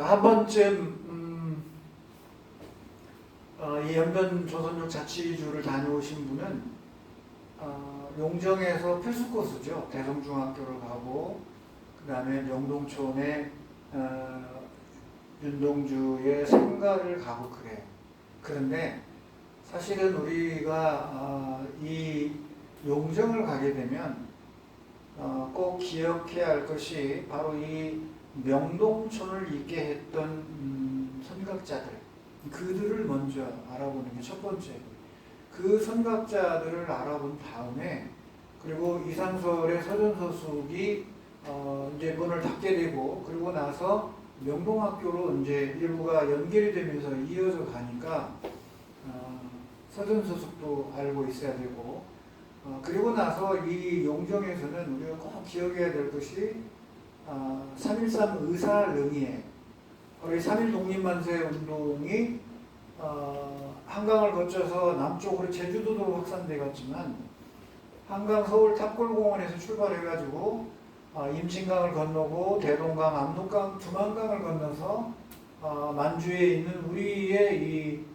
한 번쯤 이 연변 조선족 자치주를 다녀오신 분은 용정에서 필수 코스죠. 대성중학교를 가고 그 다음에 명동촌에 윤동주의 생가를 가고 그래요. 그런데 사실은 우리가 이 용정을 가게 되면 꼭 기억해야 할 것이 바로 이 명동촌을 있게 했던 선각자들, 그들을 먼저 알아보는 게 첫 번째. 그 선각자들을 알아본 다음에, 그리고 이상설의 서전서숙이 이제 문을 닫게 되고, 그리고 나서 명동학교로 이제 일부가 연결이 되면서 이어져 가니까 서전서숙도 알고 있어야 되고, 그리고 나서 이 용정에서는 우리가 꼭 기억해야 될 것이 3.13 의사릉이에 바로 이 3.1 독립만세 운동이 한강을 거쳐서 남쪽으로 제주도로 확산돼 갔지만 한강 서울 탑골공원에서 출발해가지고 임진강을 건너고 대동강, 압록강, 두만강을 건너서 만주에 있는 우리의 이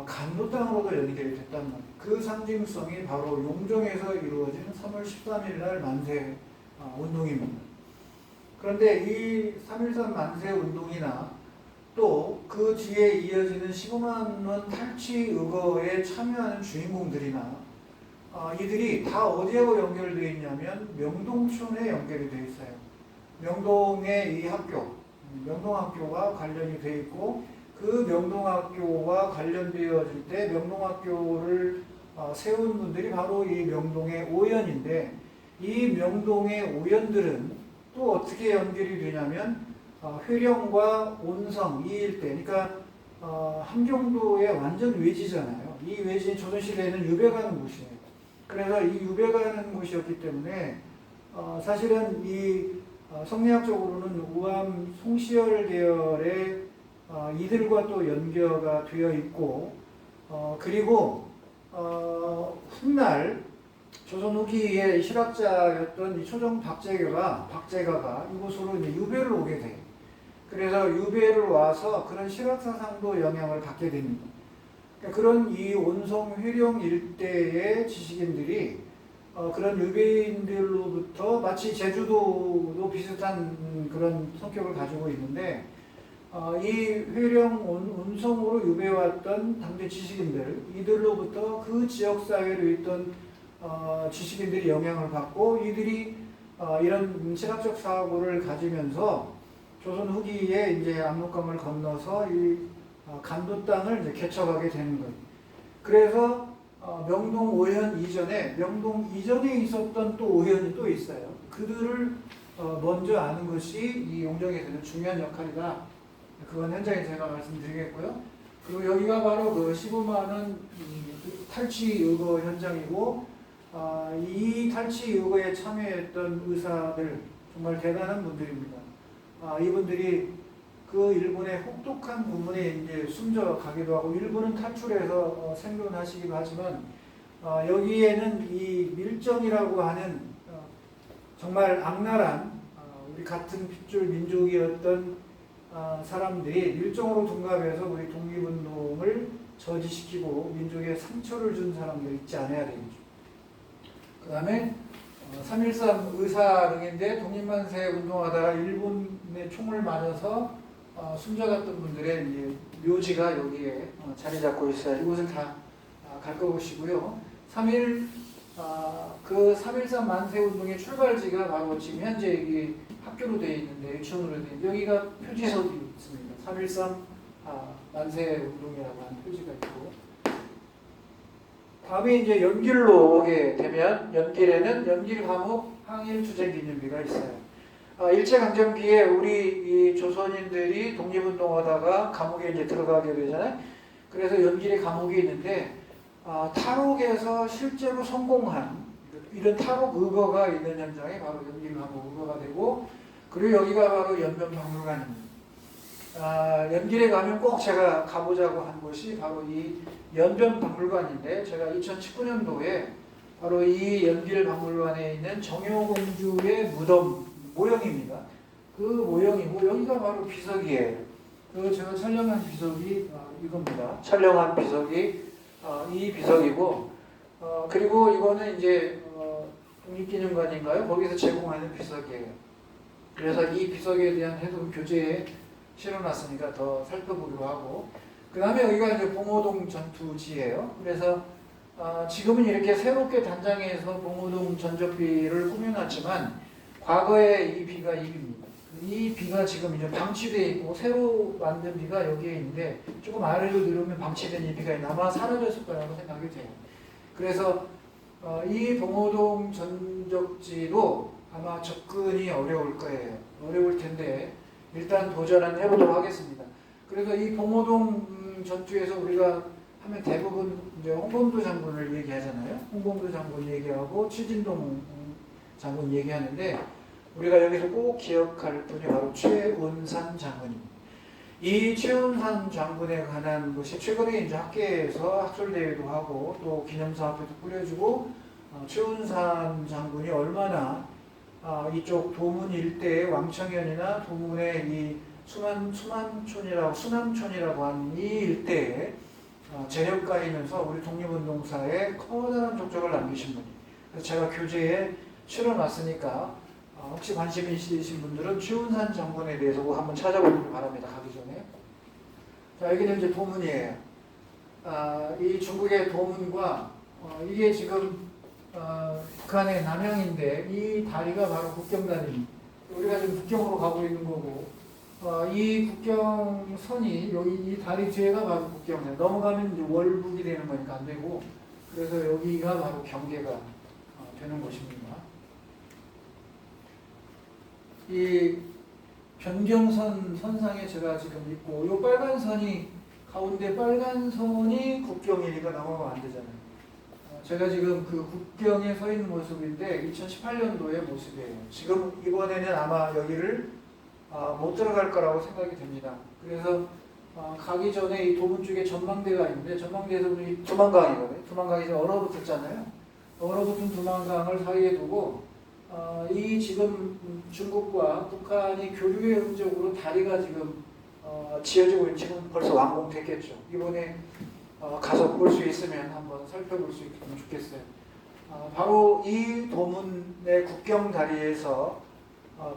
간도 땅으로도 연결이 됐단 말이에요. 그 상징성이 바로 용정에서 이루어진 3월 13일 날 만세 운동입니다. 그런데 이 3.13 만세 운동이나 또 그 뒤에 이어지는 15만 원 탈취 의거에 참여하는 주인공들이나 이들이 다 어디하고 연결되어 있냐면 명동촌에 연결이 되어 있어요. 명동의 이 학교, 명동학교가 관련이 되어 있고, 그 명동학교와 관련되어질 때 명동학교를 세운 분들이 바로 이 명동의 오연인데, 이 명동의 오연들은 또 어떻게 연결이 되냐면 회령과 온성 이 일대, 그러니까 함경도의 완전 외지잖아요. 이 외지 조선시대에는 유배가는 곳이에요. 그래서 이 유배가는 곳이었기 때문에 사실은 이 성리학적으로는 우암 송시열 계열의 이들과 또 연결가 되어 있고, 그리고 훗날 조선 후기의 실학자였던 이 초정 박제가가 이곳으로 이제 유배를 오게 돼요. 그래서 유배를 와서 그런 실학사상도 영향을 받게 됩니다. 그러니까 그런 이 온성 회령 일대의 지식인들이 그런 유배인들로부터 마치 제주도도 비슷한 그런 성격을 가지고 있는데, 이 회령 온성으로 유배왔던 당대 지식인들, 이들로부터 그 지역사회로 있던 지식인들이 영향을 받고, 이들이 이런 실학적 사고를 가지면서 조선 후기에 이제 압록강을 건너서 이 간도 땅을 이제 개척하게 되는 거예요. 그래서 명동 오현 이전에, 명동 이전에 있었던 또 오현이 또 있어요. 그들을 먼저 아는 것이 이 용정에서는 중요한 역할이다. 그건 현장에 제가 말씀드리겠고요. 그리고 여기가 바로 그 15만 원 탈취 의거 현장이고, 이 탈취 의거에 참여했던 의사들 정말 대단한 분들입니다. 이분들이 그 일본의 혹독한 부분에 이제 숨져 가기도 하고, 일부는 탈출해서 생존하시기도 하지만, 여기에는 이 밀정이라고 하는 정말 악랄한 우리 같은 핏줄 민족이었던 사람들이 밀정으로 둔갑해서 우리 독립운동을 저지시키고 민족에 상처를 준 사람들 있지 않아야 되겠죠. 그 다음에 3.13 의사릉인데 독립만세 운동하다가 일본의 총을 맞아서 숨져갔던 분들의 이제 묘지가 여기에 자리 잡고 있어요. 이곳을 다 갈 것이고요. 그 3.13 만세 운동의 출발지가 바로 지금 현재 여기 학교로 되어 있는데, 유치원으로 되어 있는데, 여기가 표지석이 있습니다. 3.13 만세 운동이라고 하는 표지가 있고, 다음에 이제 연길로 오게 되면, 연길에는 연길 감옥 항일 투쟁 기념비가 있어요. 일제강점기에 우리 이 조선인들이 독립운동하다가 감옥에 이제 들어가게 되잖아요. 그래서 연길에 감옥이 있는데, 탈옥에서 실제로 성공한 이런 탈옥 의거가 있는 현장이 바로 연길 감옥 의거가 되고, 그리고 여기가 바로 연변박물관입니다. 연길에 가면 꼭 제가 가보자고 한 곳이 바로 이 연변박물관인데, 제가 2019년도에 바로 이 연길박물관에 있는 정효공주의 무덤 모형입니다. 그 모형이고, 여기가 바로 비석이에요. 제가 촬영한 비석이 이겁니다. 촬영한 비석이 이 비석이고, 그리고 이거는 이제 국립기념관인가요? 거기서 제공하는 비석이에요. 그래서 이 비석에 대한 해동 교재에 실어놨으니까 더 살펴보기로 하고, 그 다음에 여기가 이제 봉오동 전투지예요. 그래서 지금은 이렇게 새롭게 단장해서 봉오동 전적비를 꾸며놨지만 과거에 이 비가 이 비입니다. 이 비가 지금 이제 방치되어 있고 새로 만든 비가 여기에 있는데 조금 아래로 내려오면 방치된 이 비가 있는데 아마 사라졌을 거라고 생각이 돼요. 그래서 이 봉오동 전적지도 아마 접근이 어려울 거예요. 어려울 텐데 일단 도전은 해보도록 하겠습니다. 그래서 이 봉오동 전투에서 우리가 하면 대부분 이제 홍범도 장군을 얘기하잖아요. 홍범도 장군 얘기하고 최진동 장군 얘기하는데 우리가 여기서 꼭 기억할 분이 바로 최운산 장군입니다. 이 최운산 장군에 관한 것이 최근에 이제 학계에서 학술대회도 하고 또 기념사업회도 꾸려주고 최운산 장군이 얼마나 이쪽 도문 일대의 왕청현이나 도문의 이 수남촌이라고 하는 이 일대에 재력가이면서 우리 독립운동사에 커다란 족적을 남기신 분이에요. 그래서 제가 교재에 실어놨으니까 혹시 관심이 있으신 분들은 최운산 장군에 대해서 한번 찾아보길 바랍니다. 가기 전에. 자, 여기는 이제 도문이에요. 이 중국의 도문과 이게 지금 북한의 남양인데 이 다리가 바로 국경다리입니다. 우리가 지금 국경으로 가고 있는 거고 이 국경선이 여기 이 다리 뒤에가 바로 국경선. 넘어가면 이제 월북이 되는 거니까 안 되고 그래서 여기가 바로 경계가 되는 곳입니다. 이 변경선 선상에 제가 지금 있고 이 빨간 선이 가운데 빨간 선이 국경이니까 넘어가면 안 되잖아요. 제가 지금 그 국경에 서 있는 모습인데 2018년도의 모습이에요. 지금 이번에는 아마 여기를 못 들어갈 거라고 생각이 됩니다. 그래서 가기 전에 이 도문 쪽에 전망대가 있는데 전망대에서 우리 두만강이거든요. 두만강이 이제 얼어붙었잖아요. 얼어붙은 두만강을 사이에 두고 이 지금 중국과 북한이 교류의 흔적으로 다리가 지금 지어지고 있는 지금 벌써 완공됐겠죠. 이번에 가서 볼 수 있으면 한번 살펴볼 수 있으면 좋겠어요. 바로 이 도문의 국경 다리에서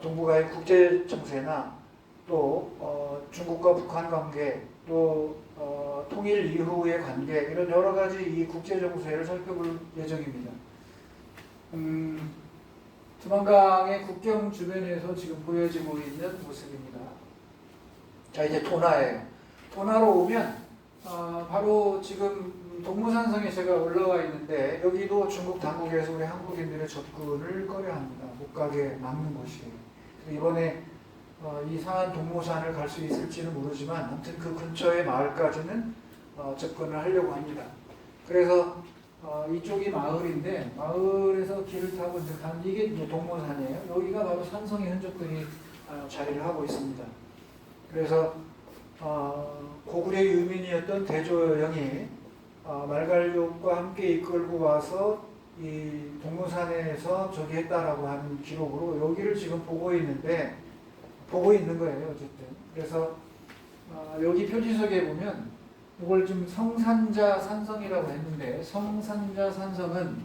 동북아의 국제 정세나 또 중국과 북한 관계 또 통일 이후의 관계 이런 여러 가지 이 국제 정세를 살펴볼 예정입니다. 두만강의 국경 주변에서 지금 보여지고 있는 모습입니다. 자, 이제 도나예요. 도나로 오면 바로 지금 동무산성에 제가 올라와 있는데 여기도 중국 당국에서 우리 한국인들의 접근을 꺼려합니다. 못 가게 막는 곳이에요. 이번에 이 상한 동무산을 갈 수 있을지는 모르지만 아무튼 그 근처의 마을까지는 접근을 하려고 합니다. 그래서 이쪽이 마을인데 마을에서 길을 타고 이제 가는 이게 이제 동무산이에요. 여기가 바로 산성의 흔적들이 자리를 하고 있습니다. 그래서 고구려의 유민이었던 대조영이 말갈육과 함께 이끌고 와서 이 동무산에서 저기 했다라고 하는 기록으로 여기를 지금 보고 있는 거예요. 어쨌든 그래서 여기 표지석에 보면 이걸 좀 성산자 산성이라고 했는데 성산자 산성은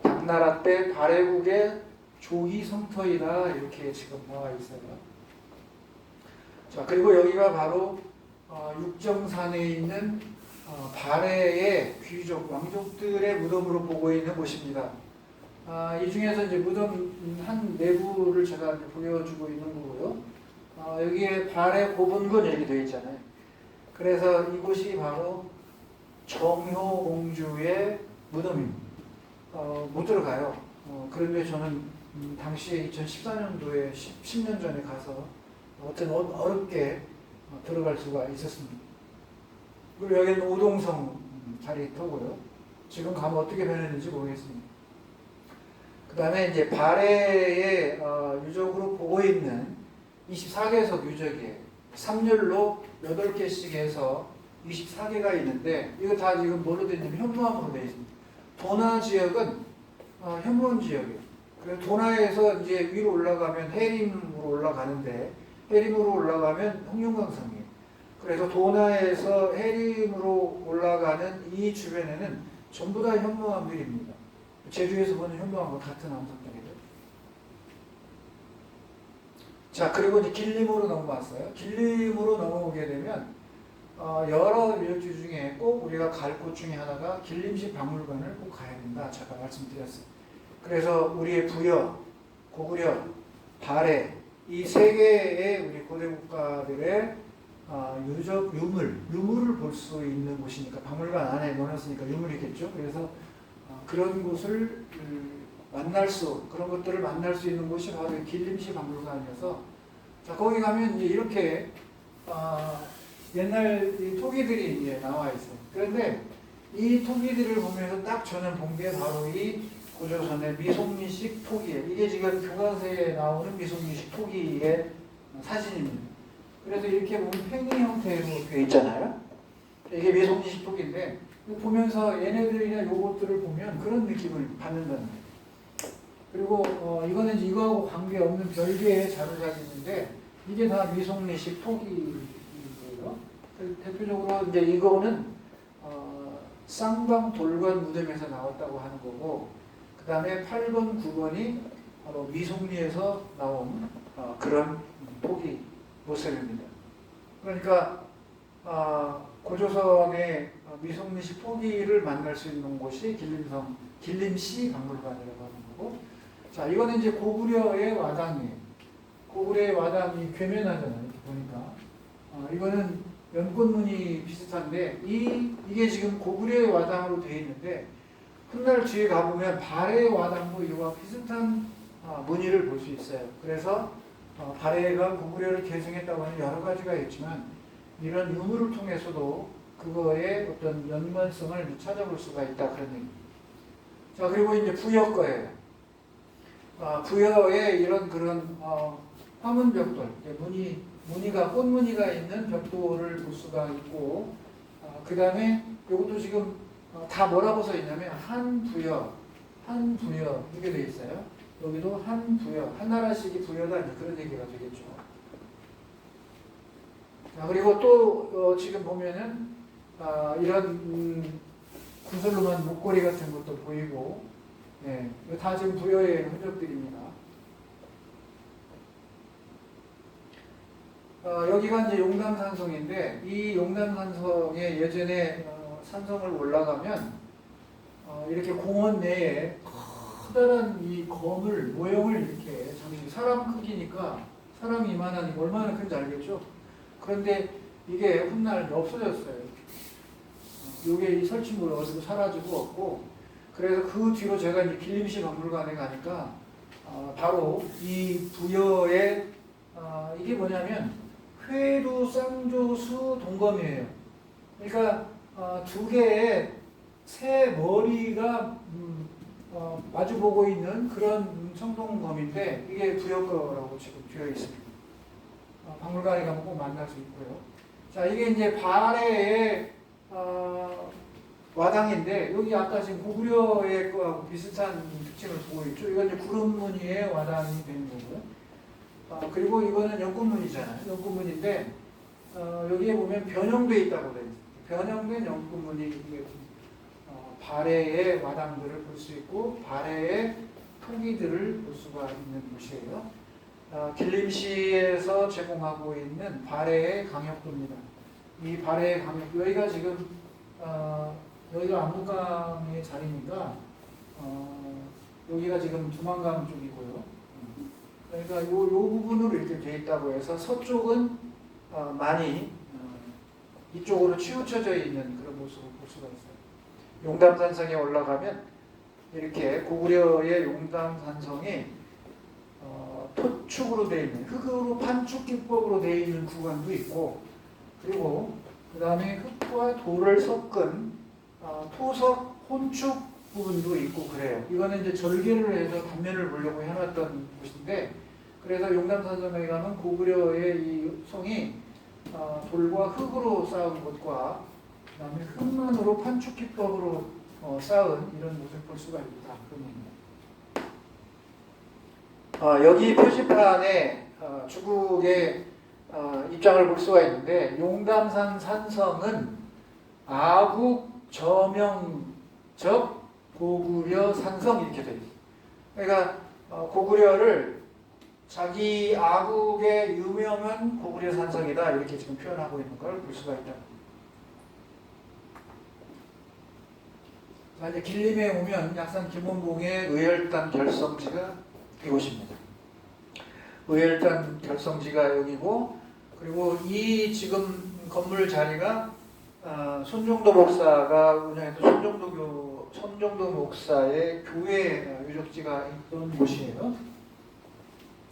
당나라 때 발해국의 조기 성터이다 이렇게 지금 나와 있어요. 자, 그리고 여기가 바로 육정산에 있는 발해의 귀족 왕족들의 무덤으로 보고 있는 곳입니다. 이 중에서 이제 무덤 한 내부를 제가 이제 보여주고 있는 거고요. 여기에 발해 고분군 이렇게 되어 있잖아요. 그래서 이곳이 바로 정효공주의 무덤입니다. 못 들어가요. 그런데 저는 당시에 2014년도에 10년 전에 가서 어떤 어렵게 들어갈 수가 있었습니다. 그리고 여기는 오동성 자리터고요. 지금 가면 어떻게 변했는지 모르겠습니다. 그 다음에 이제 발해의 유적으로 보고 있는 24개석 유적이에요. 3열로 8개씩 해서 24개가 있는데 이거 다 지금 뭐로 되어 있냐면 현무암으로 되어 있습니다. 도나 지역은 현무암 지역이에요. 그래서 도나에서 이제 위로 올라가면 해림으로 올라가는데 해림으로 올라가면 홍룡강성이에요. 그래서 도나에서 해림으로 올라가는 이 주변에는 전부 다 현무암들입니다. 제주에서 보는 현무암과 같은 암석들이죠. 자, 그리고 이제 길림으로 넘어왔어요. 길림으로 넘어오게 되면 여러 묘지 중에 꼭 우리가 갈 곳 중에 하나가 길림시 박물관을 꼭 가야 된다. 제가 말씀드렸어요. 그래서 우리의 부여, 고구려, 발해 이 세 개의 우리 고대 국가들의 유적 유물을 볼 수 있는 곳이니까 박물관 안에 넣어놨으니까 유물이겠죠. 그래서 그런 곳을 그런 것들을 만날 수 있는 곳이 바로 길림시 박물관이어서 자, 거기 가면 이제 이렇게 옛날 이 토기들이 이제 나와 있어요. 그런데 이 토기들을 보면서 딱 저는 본 게 바로 이 고조선의 미송리식 토기예요. 이게 지금 교과서에 나오는 미송리식 토기의 사진입니다. 그래서 이렇게 보면 팽이 형태로 되어 있잖아요. 이게 미송리식 토기인데 보면서 얘네들이나 요것들을 보면 그런 느낌을 받는다는 거예요. 그리고 이거는 이제 이거하고 관계없는 별개의 자료작인데 이게 다 미송리식 토기예요. 대표적으로 이제 이거는 쌍방 돌관 무덤에서 나왔다고 하는 거고 그 다음에 8번, 9번이 바로 미송리에서 나온 그런 토기 모습입니다. 그러니까 고조선의 미송리식 토기를 만날 수 있는 곳이 길림시 박물관이라고 하는 거고 자, 이거는 이제 고구려의 와당이에요. 고구려의 와당이 괴면하잖아요. 이렇게 보니까. 이거는 연꽃무늬 비슷한데, 이게 지금 고구려의 와당으로 되어 있는데, 훗날 뒤에 가보면 발해의 와당도 이와 비슷한 무늬를 볼 수 있어요. 그래서 발해가 고구려를 계승했다고 하는 여러 가지가 있지만, 이런 유물을 통해서도 그거의 어떤 연관성을 찾아볼 수가 있다. 그런 얘기입니다. 자, 그리고 이제 부여 거예요. 부여에 이런 그런 화문 벽돌, 무늬가 꽃무늬가 있는 벽돌을 볼 수가 있고, 그 다음에 이것도 지금 다 뭐라고 써 있냐면 한부여 이렇게 돼 있어요. 여기도 한부여, 한나라식이 부여다 그런 얘기가 되겠죠. 자, 그리고 또 지금 보면은 이런 구슬로만 목걸이 같은 것도 보이고, 네, 이거 다 지금 부여의 흔적들입니다. 여기가 이제 용담산성인데 이 용담산성에 예전에 산성을 올라가면 이렇게 공원 내에 커다란 이 검을 모형을 이렇게 사람 크기니까 사람이 이만하니까 얼마나 큰지 알겠죠? 그런데 이게 훗날 없어졌어요. 이게 이 설치물이 어디서 사라지고 없고 그래서 그 뒤로 제가 이제 길림시 박물관에 가니까 바로 이 부여의 이게 뭐냐면 회루, 쌍조수, 동검이에요. 그러니까 두 개의 새 머리가 마주보고 있는 그런 청동검인데 이게 부여거라고 지금 되어 있습니다. 박물관에 가면 꼭 만날 수 있고요. 자, 이게 이제 발해의 와당인데 여기 아까 지금 고구려의 거하고 비슷한 특징을 보고 있죠. 이건 이제 구름무늬의 와당이 되는 거고요. 그리고 이거는 연꽃무늬잖아요. 연꽃무늬인데 여기에 보면 변형되어 있다고 되어 있어요. 변형된 연꽃무늬 발해의 와당들을 볼 수 있고 발해의 토기들을 볼 수가 있는 곳이에요. 길림시에서 제공하고 있는 발해의 강역도입니다. 이 발해의 강역 여기가 지금 여기가 압록강의 자리니까 여기가 지금 두만강 쪽이고요. 그러니까 요 부분으로 이렇게 되어 있다고 해서 서쪽은 많이 이쪽으로 치우쳐져 있는 그런 모습을 볼 수가 있어요. 용담산성에 올라가면 이렇게 고구려의 용담산성이 토축으로 되어 있는 흙으로 판축기법으로 되어 있는 구간도 있고 그리고 그 다음에 흙과 돌을 섞은 토석 혼축 부분도 있고 그래요. 이거는 이제 절개를 해서 단면을 보려고 해놨던 곳인데 그래서 용담산성에 가면 고구려의 이 성이 돌과 흙으로 쌓은 곳과 그 다음에 흙만으로 판축기법으로 쌓은 이런 모습을 볼 수가 있다. 그런 얘기입니다. 여기 표지판에 중국의 입장을 볼 수가 있는데 용담산 산성은 아국 저명적 고구려 산성 이렇게 돼 있어요. 그러니까 고구려를 자기 아국의 유명한 고구려 산성이다 이렇게 지금 표현하고 있는 걸 볼 수가 있다. 자, 이제 길림에 오면 약산 김원봉의 의열단 결성지가 이곳입니다. 의열단 결성지가 여기고, 그리고 이 지금 건물 자리가 손정도 목사가 운영했던 손정도 목사의 교회 유적지가 있던 곳이에요.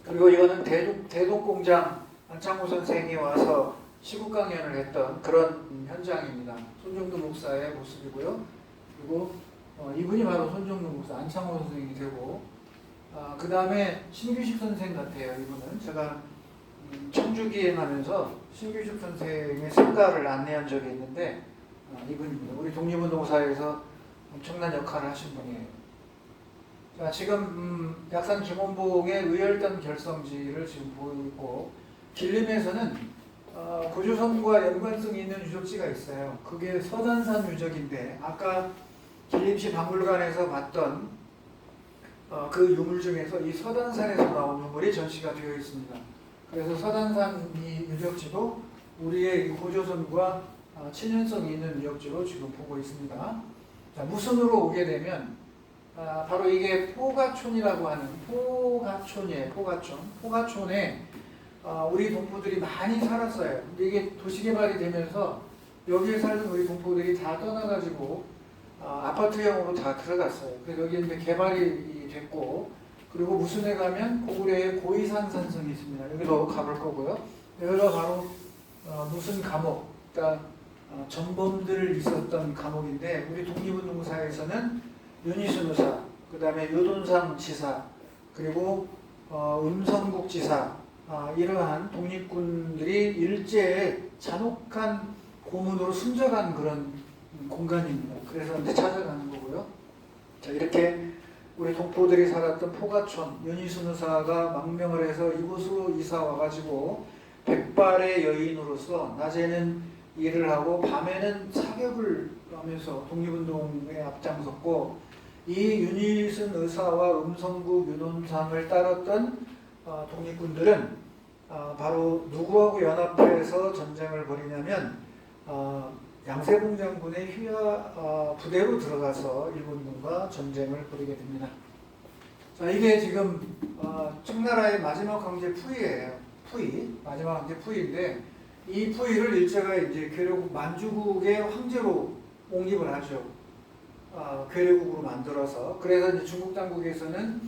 그리고 이거는 대동공장 안창호 선생이 와서 시국 강연을 했던 그런 현장입니다. 손정도 목사의 모습이고요. 그리고 이분이 바로 손정도 목사 안창호 선생이 되고, 그 다음에 신규식 선생 같아요. 이분은 제가 청주기에 하면서 신규식 선생의 생가를 안내한 적이 있는데 이분입니다. 우리 독립운동사에서 엄청난 역할을 하신 분이에요. 자, 지금 약산 김원봉의 의열단 결성지를 지금 보이고, 길림에서는 고조선과 연관성이 있는 유적지가 있어요. 그게 서단산 유적인데 아까 길림시 박물관에서 봤던 그 유물 중에서 이 서단산에서 나온 유물이 전시가 되어 있습니다. 그래서 서단산 이 유적지도 우리의 고조선과 친연성이 있는 유적지로 지금 보고 있습니다. 자, 무슨으로 오게 되면 바로 이게 포가촌이라고 하는 포가촌이에요. 포가촌에 우리 동포들이 많이 살았어요. 근데 이게 도시개발이 되면서 여기에 살던 우리 동포들이 다 떠나가지고 아파트형으로 다 들어갔어요. 그래서 여기 이제 개발이 됐고, 그리고 무슨에 가면 고구려의 고이산 산성이 있습니다. 여기도 가볼 거고요. 여기가 바로 무슨 감옥, 그러니까 전범들 있었던 감옥인데, 우리 독립운동사에서는 윤희순 의사, 그 다음에 요돈상 지사, 그리고 음성국 지사, 이러한 독립군들이 일제에 잔혹한 고문으로 숨져간 그런 공간입니다. 그래서 이제 찾아가는 거고요. 자, 이렇게 우리 동포들이 살았던 포가촌, 윤희순 의사가 망명을 해서 이곳으로 이사 와가지고 백발의 여인으로서 낮에는 일을 하고 밤에는 사격을 하면서 독립운동에 앞장섰고, 이 윤희순 의사와 음성국 윤혼상을 따랐던 독립군들은 바로 누구하고 연합해서 전쟁을 벌이냐면 양세봉 장군의 휘하 부대로 들어가서 일본군과 전쟁을 벌이게 됩니다. 자, 이게 지금 청나라의 마지막 황제 푸이예요. 마지막 황제 푸이인데, 이 푸이를 일제가 이제 괴뢰국 만주국의 황제로 옹립을 하죠. 괴뢰국으로 만들어서. 그래서 이제 중국 당국에서는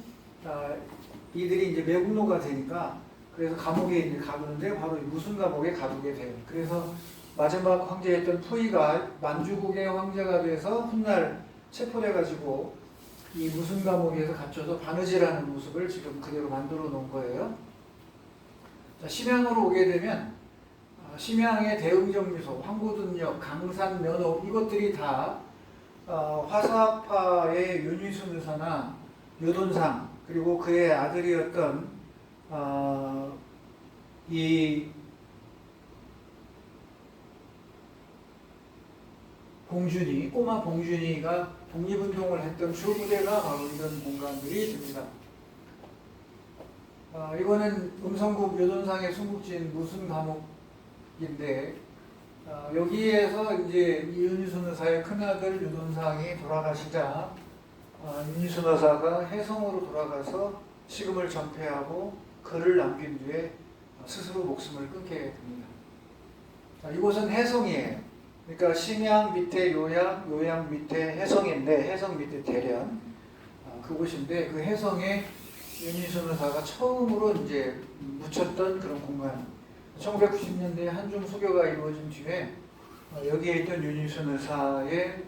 이들이 이제 매국노가 되니까, 그래서 감옥에 이제 가두는데 바로 무슨 감옥에 가두게 돼요. 그래서 마지막 황제였던 푸이가 만주국의 황제가 돼서 훗날 체포돼가지고 이 무슨 감옥에서 갇혀서 바느질하는 모습을 지금 그대로 만들어 놓은 거예요. 자, 심양으로 오게 되면 심양의 대흥정미소, 황고든역, 강산면옥, 이것들이 다 화사파의 윤희순 의사나 요돈상, 그리고 그의 아들이었던 이 봉준이, 꼬마 봉준이가 독립운동을 했던 주부대가 바로 이런 공간들이 됩니다. 이거는 음성국 요돈상의 순국지인 무슨 감옥인데, 여기에서 이제 윤희순 의사의 큰아들 요돈상이 돌아가시자 윤희순 의사가 해성으로 돌아가서 식음을 전폐하고 글을 남긴 뒤에 스스로 목숨을 끊게 됩니다. 자, 이곳은 해성이에요. 그러니까 심양 밑에 요양, 요양 밑에 해성인데, 해성 밑에 대련, 그곳인데, 그 해성에 윤희순 의사가 처음으로 이제 묻혔던 그런 공간. 1990년대에 한중 수교가 이루어진 뒤에 여기에 있던 윤희순 의사의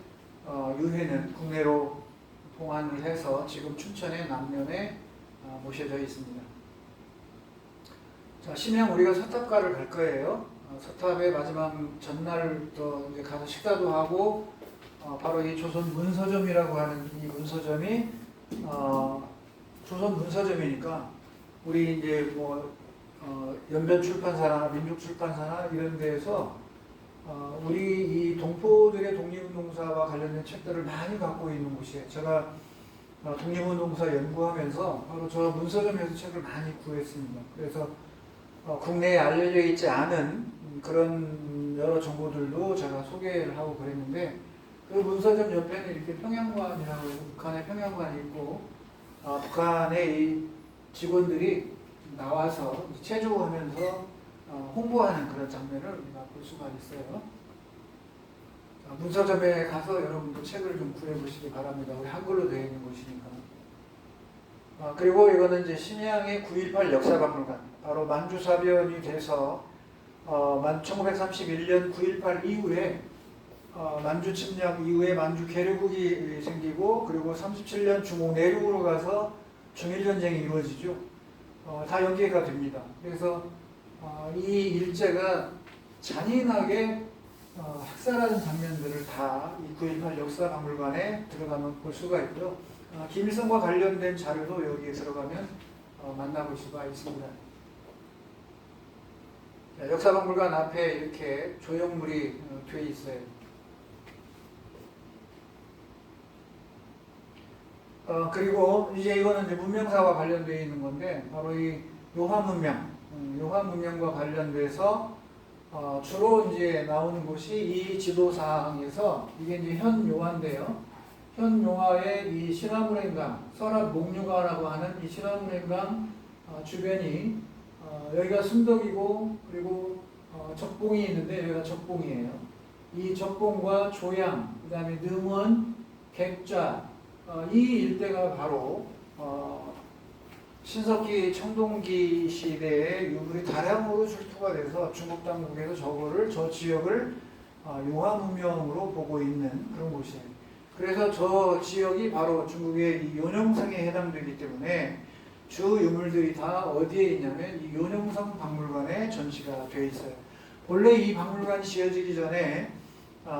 유해는 국내로 동환을 해서 지금 춘천의 남면에 모셔져 있습니다. 자, 심양 우리가 서탑가를 갈 거예요. 서탑의 마지막 전날부터 이제 가서 식사도 하고, 바로 이 조선 문서점이라고 하는 이 문서점이 조선 문서점이니까 우리 이제 뭐 연변출판사나 민족출판사나 이런 데에서 우리 이 동포들의 독립운동사와 관련된 책들을 많이 갖고 있는 곳이에요. 제가 독립운동사 연구하면서 바로 저 문서점에서 책을 많이 구했습니다. 그래서 국내에 알려져 있지 않은 그런 여러 정보들도 제가 소개를 하고 그랬는데, 그 문서점 옆에는 이렇게 평양관이라고, 북한의 평양관이 있고, 북한의 이 직원들이 나와서 체조하면서 홍보하는 그런 장면을 우리가 볼 수가 있어요. 문서점에 가서 여러분도 책을 좀 구해보시기 바랍니다. 우리 한글로 되어 있는 곳이니까. 그리고 이거는 이제 심양의 9.18 역사박물관. 바로 만주사변이 돼서 1931년 9.18 이후에 만주 침략 이후에 만주 괴뢰국이 생기고, 그리고 37년 중국 내륙으로 가서 중일전쟁이 이루어지죠. 다 연계가 됩니다. 그래서 이 일제가 잔인하게 학살하는 장면들을 다 이 9.18 역사박물관에 들어가면 볼 수가 있고요. 김일성과 관련된 자료도 여기에 들어가면 만나볼 수가 있습니다. 역사박물관 앞에 이렇게 조형물이 되어 있어요. 그리고 이제 이거는 이제 문명사와 관련되어 있는 건데, 바로 이 요하 문명과 관련돼서 주로 이제 나오는 곳이 이 지도사항에서, 이게 이제 현 요하인데요. 현 요하의 이 신화문행강, 설압 목류가라고 하는 이 신화문행강 주변이 여기가 순덕이고, 그리고 적봉이 있는데 여기가 적봉이에요. 이 적봉과 조양, 그 다음에 능원, 객좌, 이 일대가 바로 신석기 청동기 시대에 유물이 다량으로 출토가 돼서 중국 당국에서 저 지역을 요하문명으로 보고 있는 그런 곳이에요. 그래서 저 지역이 바로 중국의 이 요녕성에 해당되기 때문에 주 유물들이 다 어디에 있냐면 이 요녕성 박물관에 전시가 되어 있어요. 본래 이 박물관이 지어지기 전에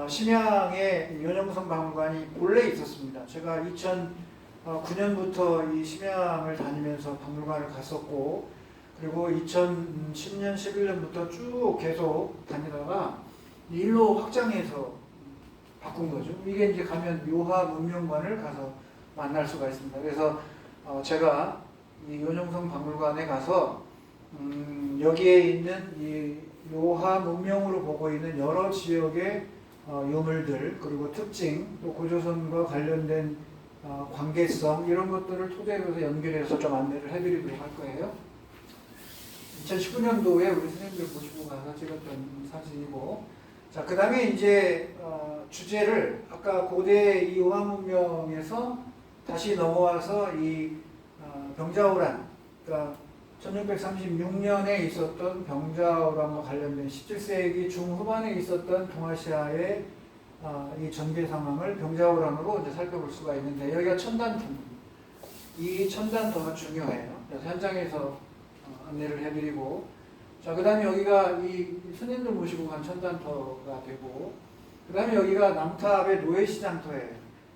심양에 요녕성 박물관이 본래 있었습니다. 제가 2009년부터 이 심양을 다니면서 박물관을 갔었고, 그리고 2010년, 11년부터 쭉 계속 다니다가 일로 확장해서 바꾼 거죠. 이게 이제 가면 요하 문명관을 가서 만날 수가 있습니다. 그래서 제가 이 요녕성 박물관에 가서 여기에 있는 이 요하 문명으로 보고 있는 여러 지역의 유물들, 그리고 특징, 또 고조선과 관련된 관계성, 이런 것들을 토대로 해서 연결해서 좀 안내를 해드리도록 할 거예요. 2019년도에 우리 선생님들 모시고 가서 찍었던 사진이고, 자, 그 다음에 이제 주제를 아까 고대 이 요하 문명에서 다시 넘어와서 이 병자호란, 그러니까 1636년에 있었던 병자호란과 관련된 17세기 중후반에 있었던 동아시아의 이 전개 상황을 병자호란으로 이제 살펴볼 수가 있는데, 여기가 천단터입니다. 이 천단터가 중요해요. 그래서 현장에서 안내를 해드리고, 자, 그 다음에 여기가 이 스님들 모시고 간 천단터가 되고, 그 다음에 여기가 남탑의 노예시장터예요.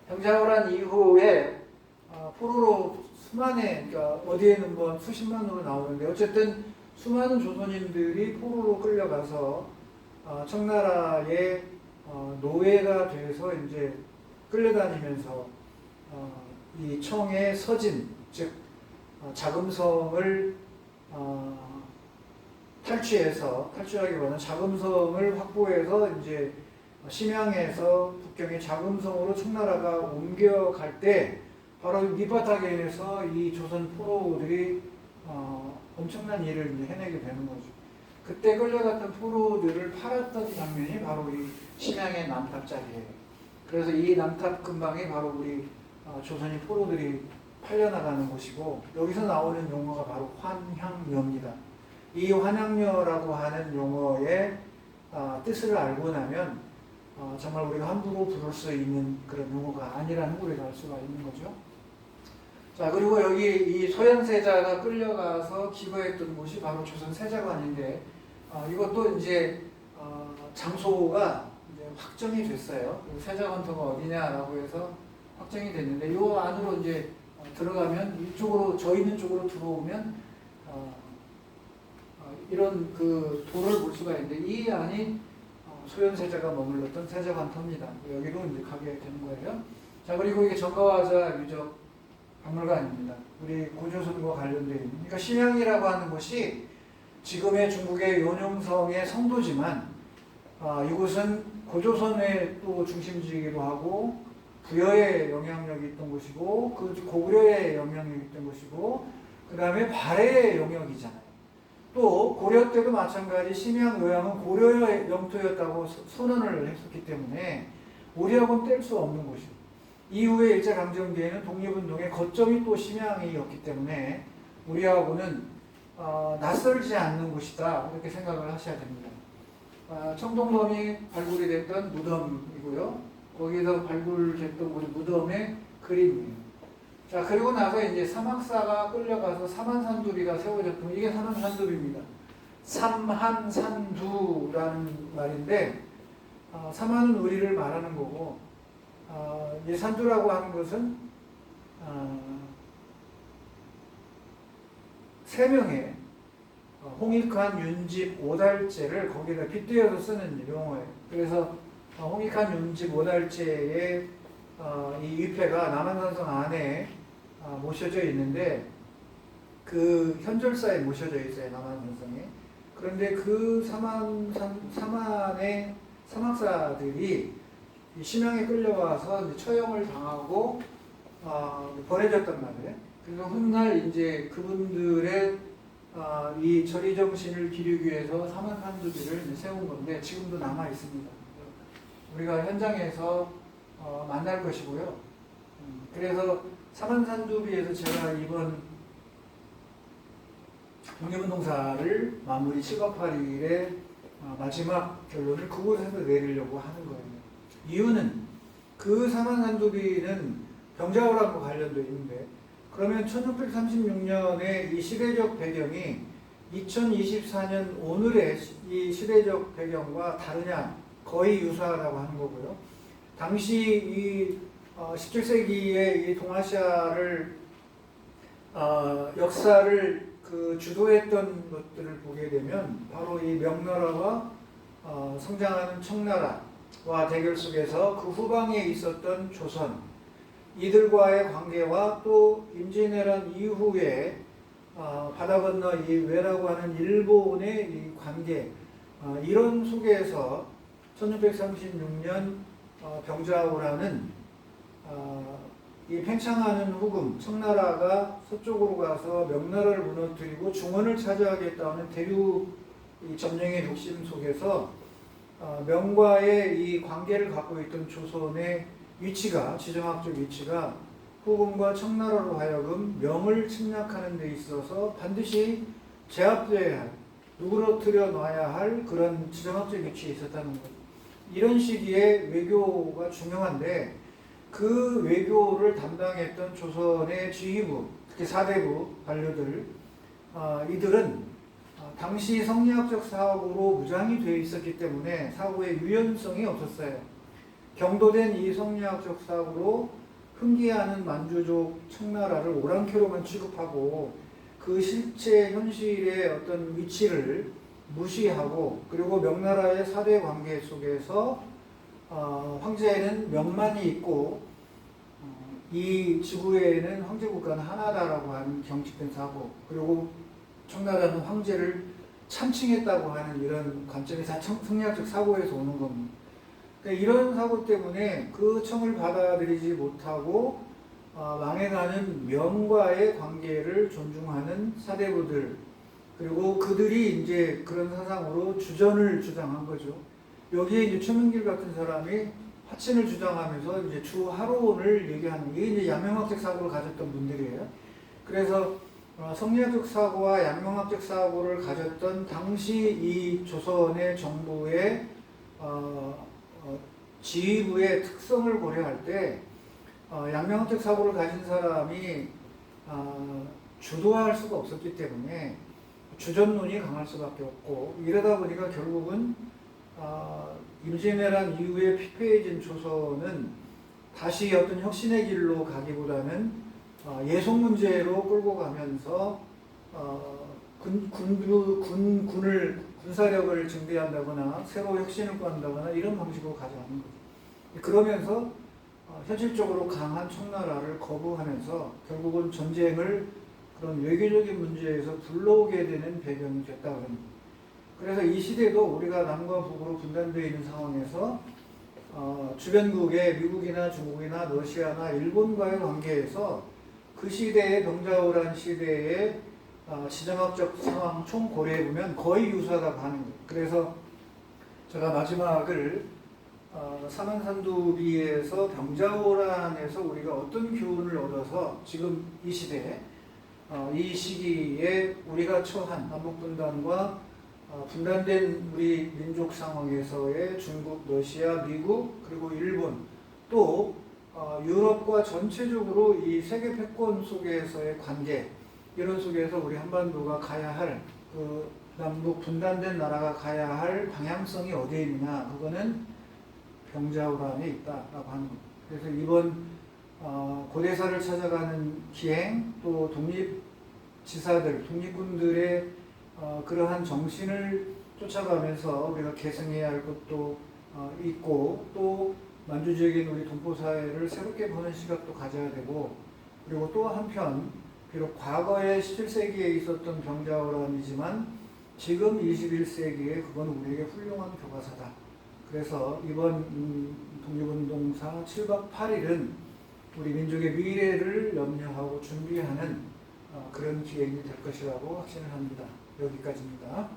병자호란 이후에 포로로 수만의, 그러니까 어디에는 뭐 수십만으로 나오는데, 어쨌든 수많은 조선인들이 포로로 끌려가서 청나라의 노예가 돼서 이제 끌려다니면서 이 청의 서진, 즉 자금성을 탈취하기보다는 자금성을 확보해서 이제 심양에서 북경의 자금성으로 청나라가 옮겨갈 때, 바로 밑바닥에서 이 조선 포로들이 엄청난 일을 이제 해내게 되는 거죠. 그때 끌려갔던 포로들을 팔았던 장면이 바로 이 심양의 남탑짜리예요. 그래서 이 남탑 근방이 바로 우리 조선인 포로들이 팔려나가는 곳이고, 여기서 나오는 용어가 바로 환향녀입니다. 이 환향녀라고 하는 용어의 뜻을 알고 나면 정말 우리가 함부로 부를 수 있는 그런 용어가 아니라는 걸 우리가 알 수가 있는 거죠. 자, 그리고 여기 이 소현세자가 끌려가서 기거했던 곳이 바로 조선세자관인데, 이것도 이제 장소가 이제 확정이 됐어요. 세자관터가 어디냐라고 해서 확정이 됐는데, 이 안으로 이제 들어가면 이쪽으로, 저 있는 쪽으로 들어오면 이런 그 도를 볼 수가 있는데 이 안이 소현세자가 머물렀던 세자관터입니다. 여기로 이제 가게 되는 거예요. 자, 그리고 이게 정가화자 유적 박물관입니다. 우리 고조선과 관련되어 있는. 그러니까 심양이라고 하는 곳이 지금의 중국의 요녕성의 성도지만 이곳은 고조선의 또 중심지이기도 하고 부여의 영향력이 있던 곳이고 그 고구려의 영향력이 있던 곳이고 그 다음에 발해의 영역이잖아요. 또 고려 때도 마찬가지 심양 요양은 고려의 영토였다고 선언을 했었기 때문에 우리하고는 뗄 수 없는 곳이고 이후에 일제강점기에는 독립운동의 거점이 또 심양이었기 때문에 우리하고는 낯설지 않는 곳이다 이렇게 생각을 하셔야 됩니다. 청동범이 발굴이 됐던 무덤이고요. 거기서 발굴됐던 우리 무덤의 그림이에요. 자, 그리고 나서 이제 사막사가 끌려가서 삼한산두리가 세워졌던 이게 삼한산두리입니다. 삼한산두라는 말인데 삼한은 우리를 말하는 거고 이 산두라고 하는 것은 세 명의 홍익환, 윤집, 오달제를 거기다 빗대어서 쓰는 용어예요. 그래서 홍익환, 윤집, 오달제의 이 위패가 남한산성 안에 모셔져 있는데 그 현절사에 모셔져 있어요. 남한산성에. 그런데 그 삼한의 사막사들이 심양에 끌려와서 이제 처형을 당하고 보내졌단 말이에요. 그래서 훗날 이제 그분들의 이 절의 정신을 기리기 위해서 삼한산두리를 세운 건데 지금도 남아 있습니다. 우리가 현장에서 만날 것이고요. 그래서 삼한산두리에서 제가 이번 독립운동사를 마무리 7박 8일의 마지막 결론을 그곳에서 내리려고 하는 거예요. 이유는 그 삼한산두리는 병자호랑과 관련되어 있는데 그러면 1636년의 이 시대적 배경이 2024년 오늘의 이 시대적 배경과 다르냐? 거의 유사하다고 하는 거고요. 당시 이 17세기의 이 동아시아를 역사를 그 주도했던 것들을 보게 되면 바로 이 명나라와 성장하는 청나라와 대결 속에서 그 후방에 있었던 조선 이들과의 관계와 또 임진왜란 이후에 바다 건너 이 왜라고 하는 일본의 이 관계 이런 속에서 1636년 병자호란은 이 팽창하는 후금 청나라가 서쪽으로 가서 명나라를 무너뜨리고 중원을 차지하겠다는 대륙 점령의 욕심 속에서 명과의 이 관계를 갖고 있던 조선의 위치가 지정학적 위치가 후금과 청나라로 하여금 명을 침략하는 데 있어서 반드시 제압되어야 할 누그러뜨려 놔야 할 그런 지정학적 위치에 있었다는 것. 이런 시기에 외교가 중요한데 그 외교를 담당했던 조선의 지휘부, 특히 사대부 관료들, 이들은 당시 성리학적 사고로 무장이 되어 있었기 때문에 사고의 유연성이 없었어요. 경도된 이 성리학적 사고로 흥기하는 만주족 청나라를 오랑캐로만 취급하고 그 실제 현실의 어떤 위치를 무시하고 그리고 명나라의 사대 관계 속에서 황제에는 명만이 있고 이 지구에는 황제 국가는 하나다라고 하는 경직된 사고 그리고 청나라는 황제를 참칭했다고 하는 이런 관점이 다 성리학적 사고에서 오는 겁니다. 그러니까 이런 사고 때문에 그 청을 받아들이지 못하고 망해가는 명과의 관계를 존중하는 사대부들 그리고 그들이 이제 그런 사상으로 주전을 주장한 거죠. 여기에 이제 최명길 같은 사람이 화친을 주장하면서 이제 주하론을 얘기하는 게 이제 양명학적 사고를 가졌던 분들이에요. 그래서 성리학적 사고와 양명학적 사고를 가졌던 당시 이 조선의 정부의 지휘부의 특성을 고려할 때 양명학적 사고를 가진 사람이 주도할 수가 없었기 때문에 주전론이 강할 수밖에 없고 이러다 보니까 결국은 임진왜란 이후에 피폐해진 조선은 다시 어떤 혁신의 길로 가기보다는 예속 문제로 끌고 가면서 군사력을 증대한다거나 새로 혁신을 구한다거나 이런 방식으로 가져가는 거죠. 그러면서 현실적으로 강한 청나라를 거부하면서 결국은 전쟁을 그런 외교적인 문제에서 불러오게 되는 배경이 됐다 그럽니다. 그래서 이 시대도 우리가 남과 북으로 분단되어 있는 상황에서 주변국의 미국이나 중국이나 러시아나 일본과의 관계에서 그 시대의 병자호란 시대의 지정학적 상황 총 고려해 보면 거의 유사하다고 하는 거예요. 그래서 제가 마지막을 사만산두비에서 병자호란에서 우리가 어떤 교훈을 얻어서 지금 이 시대, 이 시기에 우리가 처한 남북분단과 분단된 우리 민족 상황에서의 중국, 러시아, 미국, 그리고 일본, 또 유럽과 전체적으로 이 세계 패권 속에서의 관계, 이런 속에서 우리 한반도가 가야 할, 그 남북 분단된 나라가 가야 할 방향성이 어디에 있느냐, 그거는 병자호란에 있다라고 하는 겁니다. 그래서 이번 고대사를 찾아가는 기행, 또 독립지사들, 독립군들의 그러한 정신을 쫓아가면서 우리가 계승해야 할 것도 있고, 또 만주적인 우리 동포사회를 새롭게 보는 시각도 가져야 되고, 그리고 또 한편 비록 과거에 17세기에 있었던 병자호란이지만 지금 21세기에 그건 우리에게 훌륭한 교과서다. 그래서 이번 독립운동사 7박 8일은 우리 민족의 미래를 염려하고 준비하는 그런 기획이 될 것이라고 확신을 합니다. 여기까지입니다.